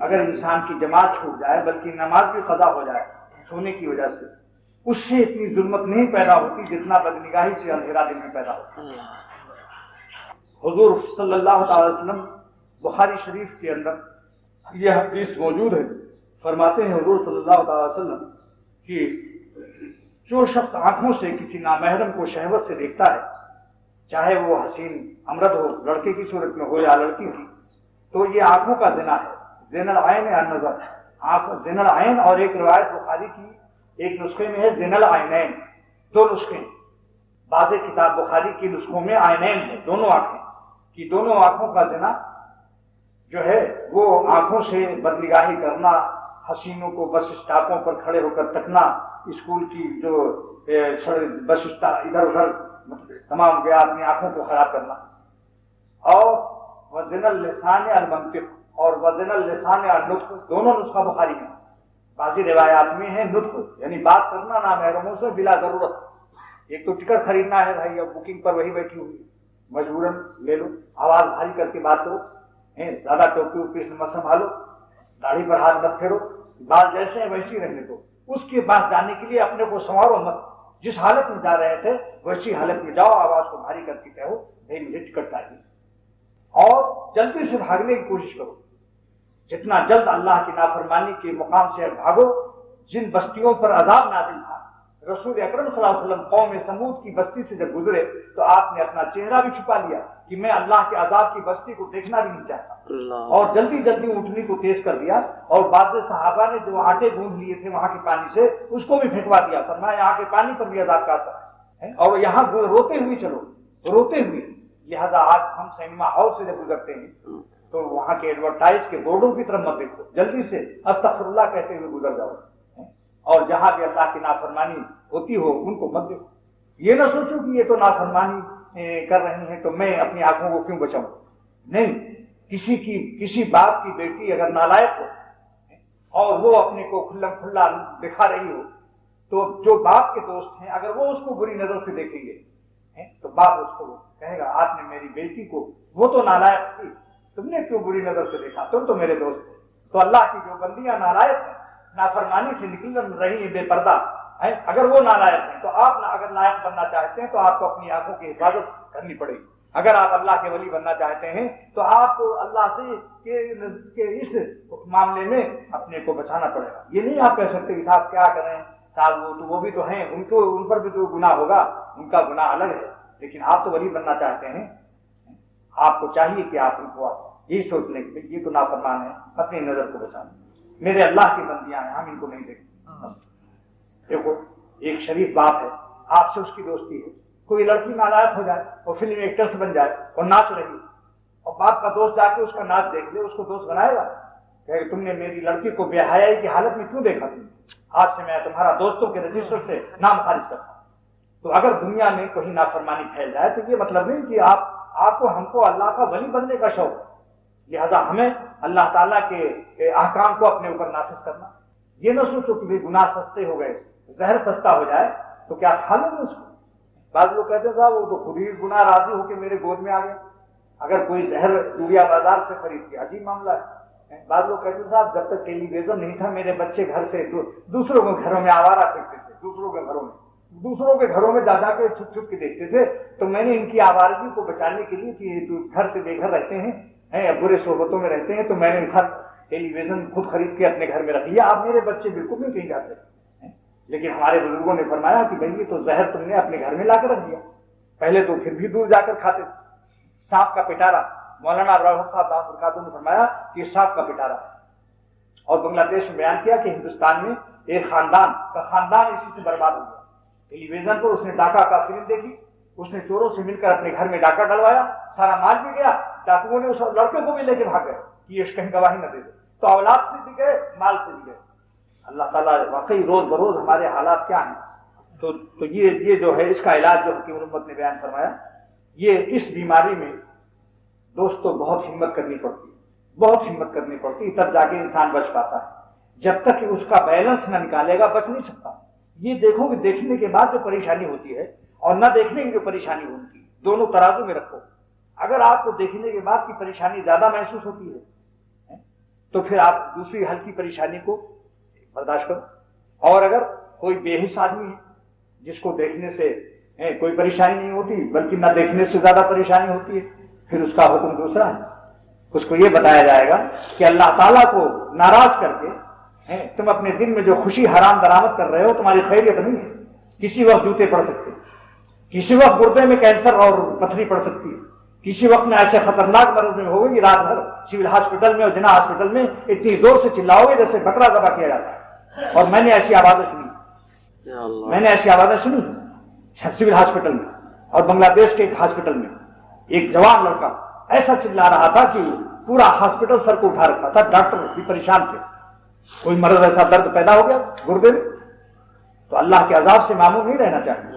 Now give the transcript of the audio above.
اگر انسان کی جماعت چھوٹ جائے بلکہ نماز بھی قضا ہو جائے سونے کی وجہ سے، اس سے اتنی ظلمت نہیں پیدا ہوتی جتنا بدنگاہی سے اندھیرا دل میں پیدا ہوتا ہے۔ حضور صلی اللہ تعالی وسلم بخاری شریف کے اندر یہ حدیث موجود ہے، فرماتے ہیں حضور صلی اللہ تعالی وسلم کہ جو شخص آنکھوں سے کسی نامحرم کو شہوت سے دیکھتا ہے، چاہے وہ حسین امرد ہو، لڑکے کی صورت میں ہو یا لڑکی کی، تو یہ آنکھوں کا زنا ہے۔ زنا العین النظر، زنا العین، اور ایک روایت بخاری کی ایک نسخے میں ہے زنا العینین، دو نسخے، بعض کتاب بخاری کی نسخوں میں عینین ہے، دونوں آنکھیں، کہ دونوں آنکھوں کا زنا جو ہے وہ آنکھوں سے بدنگاہی کرنا، حسینوں کو بس اسٹاپوں پر کھڑے ہو کر تکنا، اسکول کی جو بس ادھر ادھر تمام گیا اپنی آنکھوں کو خراب کرنا، اور وزن اللسان المنطق اور وزن اللسان النطق، دونوں نسخہ بخاری میں، بعضی روایات میں ہے نطق یعنی بات کرنا نامحرموں سے بلا ضرورت۔ ایک تو ٹکٹ خریدنا ہے بھائی، اب بکنگ پر وہی بیٹھی ہوئی، مجبوراً لے لو، آواز بھاری کر کے بات کرو، زیادہ ٹوپی ووپی سے مت سنبھالو، داڑھی پر ہاتھ مت پھیرو، بات جیسے ہیں ویسی رہنے دو۔ اس کے بعد جانے کے لیے اپنے کو سنوارو مت، جس حالت میں جا رہے تھے ویسی حالت میں جاؤ، آواز کو بھاری کر کے کہو بھائی مجھے ٹکٹ چاہیے، اور جلدی سے بھاگنے کی کوشش کرو، جتنا جلد اللہ کی نافرمانی کے مقام سے بھاگو۔ جن بستیوں پر عذاب نازل تھا، رسول اکرم صلی اللہ علیہ وسلم قوم سمود کی بستی سے جب گزرے تو آپ نے اپنا چہرہ بھی چھپا لیا کہ میں اللہ کے عذاب کی بستی کو دیکھنا بھی نہیں چاہتا، اور جلدی جلدی اونٹنی کو تیز کر دیا، اور بعض صحابہ نے جو آٹے گوندھ لیے تھے وہاں کے پانی سے اس کو بھی پھینکوا دیا، فرمایا یہاں کے پانی پر بھی عذاب کا اثر ہے، اور یہاں روتے ہوئے چلو، روتے ہوئے۔ لہذا آج ہم سینما ہال سے جب گزرتے ہیں تو وہاں کے ایڈورٹائز کے بورڈوں کی طرف مت دیکھو، جلدی سے استغفر اللہ کہتے ہوئے گزر جاؤ، اور جہاں بھی اللہ کی نافرمانی ہوتی ہو ان کو مت دیکھو۔ یہ نہ سوچو کہ یہ تو نافرمانی کر رہی ہیں تو میں اپنی آنکھوں کو کیوں بچاؤں، نہیں، کسی باپ کی بیٹی اگر نالائق ہو اور وہ اپنے کو کھلا کھلا دکھا رہی ہو تو جو باپ کے دوست ہیں اگر وہ اس کو بری نظر سے دیکھیں گے تو باپ اس کو کہے گا آپ نے میری بیٹی کو، وہ تو نالائق تھی، تم نے کیوں بری نظر سے دیکھا، تم تو میرے دوست تھے۔ تو اللہ کی جو بندیاں نالائق ہیں، نافرمانی سے نکل رہی ہیں، بے پردہ ہیں، اگر وہ نالائق ہیں تو آپ اگر لائق بننا چاہتے ہیں تو آپ کو اپنی آنکھوں کی حفاظت کرنی پڑے گی۔ اگر آپ اللہ کے ولی بننا چاہتے ہیں تو آپ کو اللہ سے اس معاملے میں اپنے کو بچانا پڑے گا۔ یہ نہیں آپ کہہ سکتے کہ صاحب کیا کریں، صاحب وہ بھی تو ہیں، ان پر بھی تو گناہ ہوگا، ان کا گناہ الگ ہے، لیکن آپ تو ولی بننا چاہتے ہیں، آپ کو چاہیے کہ آپ ان کو یہی سوچ لیں کہ یہ تو نافرمان ہے، اپنی نظر کو بچانا، میرے اللہ کی بندیاں ہیں، ہم ان کو نہیں دیکھتے۔ دیکھو ایک شریف باپ ہے، آپ سے اس کی دوستی ہے، کوئی لڑکی نالائق ہو جائے اور فلم ایکٹرس بن جائے اور ناچ رہی، اور باپ کا دوست جا کے اس کا ناچ دیکھ لے، اس کو دوست بنائے گا کہ تم نے میری لڑکی کو بے حیائی کی حالت میں کیوں دیکھا، تم آج سے میں تمہارا دوستوں کے رجسٹر سے نام خارج کرتا ہوں۔ تو اگر دنیا میں کوئی نافرمانی پھیل جائے تو یہ مطلب نہیں کہ آپ کو ہم کو اللہ کا ولی بننے کا شوق ہے، لہذا ہمیں اللہ تعالیٰ کے احکام کو اپنے اوپر نافذ کرنا۔ یہ نہ سوچو کہ گناہ سستے ہو گئے، زہر سستا ہو جائے تو کیا کھا لیں گے اس کو۔ بعض لوگ کہتے ہیں صاحب وہ تو خود ہی گناہ راضی ہو کے میرے گود میں آ گئے، اگر کوئی زہر چوریا بازار سے خرید کے، عجیب معاملہ ہے۔ بعض لوگ کہتے ہیں صاحب جب تک ٹیلی ویژن نہیں تھا میرے بچے گھر سے دوسروں کے گھروں میں آوارہ پھرتے تھے، دوسروں کے گھروں میں جا کے چھپ چھپ کے دیکھتے تھے، تو میں نے ان کی آوارگی کو بچانے کے لیے کہ گھر سے بے گھر رہتے ہیں، برے صحبتوں میں رہتے ہیں، تو میں نے ان کا ٹیلی ویژن خود خرید کے اپنے گھر میں رکھ لیا، اب میرے بچے بالکل نہیں کہیں جاتے۔ لیکن ہمارے بزرگوں نے فرمایا کہ بھائی یہ تو زہر تم نے اپنے گھر میں لا کر رکھ دیا، پہلے تو پھر بھی دور جا کر کھاتے تھے۔ سانپ کا پٹارا، مولانا راہل صاحب برکاتہ نے فرمایا کہ سانپ کا پٹارا ہے، اور بنگلہ دیش میں بیان کیا کہ ہندوستان میں ایک خاندان اسی سے برباد ہو گیا۔ ٹیلی ویژن پر اس نے ڈاکہ کا فلم دیکھی، اس نے چوروں سے مل کر اپنے گھر میں ڈاکہ ڈلوایا، سارا مال بھی گیا، ڈاکوؤں نے اس لڑکے کو بھی لے کے بھاگ گئے کہ یہ کہیں گواہی نہ دے دے، تو اولاد سے بھی گئے، مال سے بھی گئے۔ اللہ تعالیٰ واقعی روز بروز ہمارے حالات کیا ہیں، تو یہ جو ہے اس کا علاج جو حکیم الامت نے بیان فرمایا، یہ اس بیماری میں دوستوں بہت ہمت کرنی پڑتی، تب جا کے انسان بچ پاتا ہے۔ جب تک کہ اس کا بیلنس نہ نکالے گا بچ نہیں سکتا۔ یہ دیکھو کہ دیکھنے کے بعد جو پریشانی ہوتی ہے اور نہ دیکھنے کی جو پریشانی ہوتی ہے، دونوں ترازو میں رکھو۔ اگر آپ کو دیکھنے کے بعد کی پریشانی زیادہ محسوس ہوتی ہے تو پھر آپ دوسری ہلکی پریشانی کو برداشت کرو۔ اور اگر کوئی بے حس آدمی ہے جس کو دیکھنے سے کوئی پریشانی نہیں ہوتی بلکہ نہ دیکھنے سے زیادہ پریشانی ہوتی ہے، پھر اس کا حکم دوسرا ہے، اس کو یہ بتایا جائے گا کہ اللہ تعالیٰ کو ناراض کر کے تم اپنے دل میں جو خوشی حرام درآمد کر رہے ہو تمہاری خیریت نہیں ہے۔ کسی وقت جوتے پڑ سکتے، کسی وقت گردے میں کینسر اور پتھری پڑ سکتی ہے، کسی وقت میں ایسے خطرناک مرض میں ہوگی کہ رات بھر سول ہاسپٹل میں اور جنا ہاسپٹل میں اتنی زور سے چلاؤ گے جیسے بکرا ذبح کیا جاتا ہے۔ اور میں نے ایسی آوازیں سنی سول ہاسپٹل میں اور بنگلہ دیش کے ایک ہاسپٹل میں ایک جوان لڑکا ایسا چلا رہا تھا کہ پورا ہاسپٹل سر کو اٹھا رکھا تھا، ڈاکٹر بھی پریشان تھے، کوئی مرض ایسا درد پیدا ہو گیا گردے میں، تو اللہ کے عذاب سے معمول نہیں رہنا چاہیے۔